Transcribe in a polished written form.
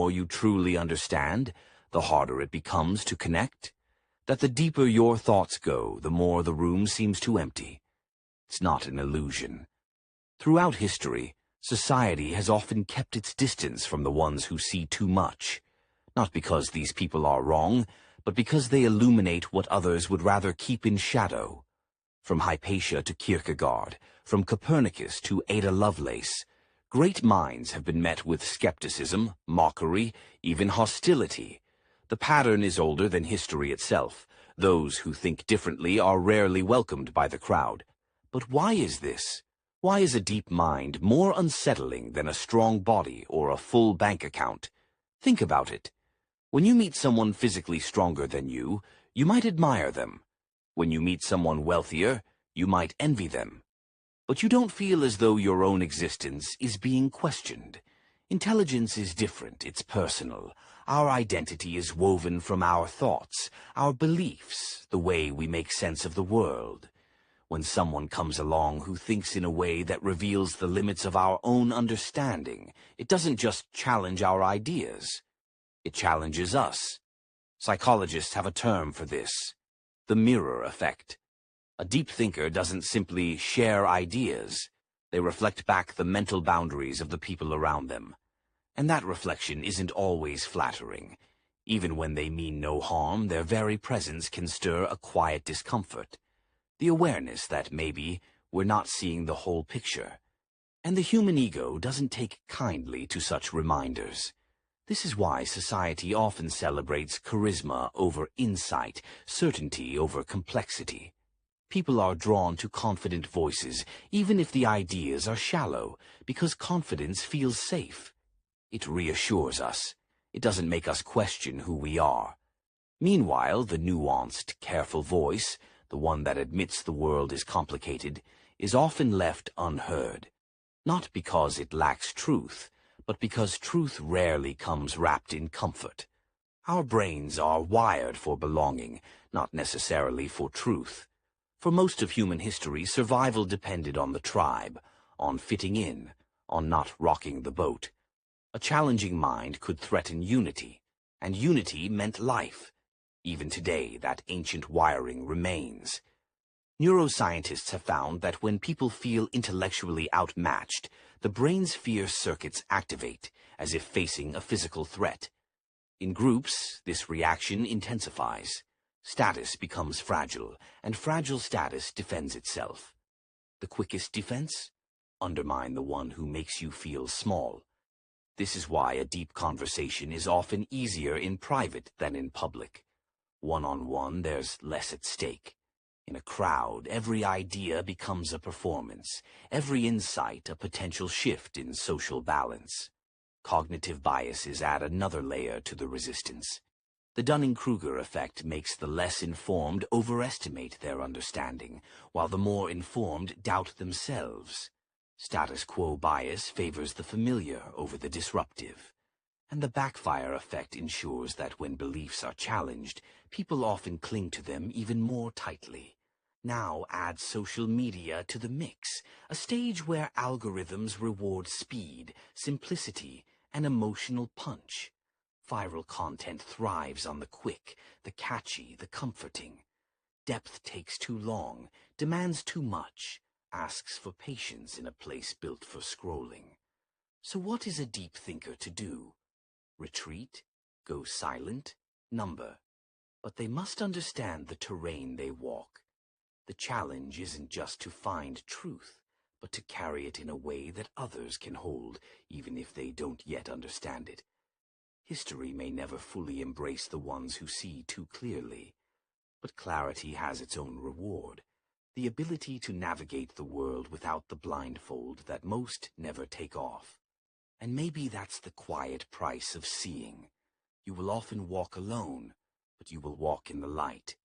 more you truly understand, the harder it becomes to connect. That the deeper your thoughts go, the more the room seems to empty. It's not an illusion. Throughout history, society has often kept its distance from the ones who see too much. Not because these people are wrong, but because they illuminate what others would rather keep in shadow. From Hypatia to Kierkegaard, from Copernicus to Ada Lovelace, great minds have been met with skepticism, mockery, even hostility. The pattern is older than history itself. Those who think differently are rarely welcomed by the crowd. But why is this? Why is a deep mind more unsettling than a strong body or a full bank account? Think about it. When you meet someone physically stronger than you might admire them. When you meet someone wealthier, you might envy them. But you don't feel as though your own existence is being questioned. Intelligence is different, it's personal. Our identity is woven from our thoughts, our beliefs, the way we make sense of the world. When someone comes along who thinks in a way that reveals the limits of our own understanding, it doesn't just challenge our ideas. It challenges us. Psychologists have a term for this: the mirror effect. A deep thinker doesn't simply share ideas. They reflect back the mental boundaries of the people around them. And that reflection isn't always flattering. Even when they mean no harm, their very presence can stir a quiet discomfort. The awareness that maybe we're not seeing the whole picture. And the human ego doesn't take kindly to such reminders. This is why society often celebrates charisma over insight, certainty over complexity. People are drawn to confident voices, even if the ideas are shallow, because confidence feels safe. It reassures us. It doesn't make us question who we are. Meanwhile, the nuanced, careful voice, the one that admits the world is complicated, is often left unheard. Not because it lacks truth, but because truth rarely comes wrapped in comfort. Our brains are wired for belonging, not necessarily for truth. For most of human history, survival depended on the tribe, on fitting in, on not rocking the boat. A challenging mind could threaten unity, and unity meant life. Even today, that ancient wiring remains. Neuroscientists have found that when people feel intellectually outmatched, the brain's fear circuits activate, as if facing a physical threat. In groups, this reaction intensifies. Status becomes fragile, and fragile status defends itself. The quickest defense? Undermine the one who makes you feel small. This is why a deep conversation is often easier in private than in public. One-on-one, there's less at stake. In a crowd, every idea becomes a performance, every insight a potential shift in social balance. Cognitive biases add another layer to the resistance. The Dunning-Kruger effect makes the less informed overestimate their understanding, while the more informed doubt themselves. Status quo bias favors the familiar over the disruptive. And the backfire effect ensures that when beliefs are challenged, people often cling to them even more tightly. Now add social media to the mix, a stage where algorithms reward speed, simplicity, and emotional punch. Viral content thrives on the quick, the catchy, the comforting. Depth takes too long, demands too much, asks for patience in a place built for scrolling. So what is a deep thinker to do? Retreat? Go silent? Number. But they must understand the terrain they walk. The challenge isn't just to find truth, but to carry it in a way that others can hold, even if they don't yet understand it. History may never fully embrace the ones who see too clearly, but clarity has its own reward, the ability to navigate the world without the blindfold that most never take off. And maybe that's the quiet price of seeing. You will often walk alone, but you will walk in the light.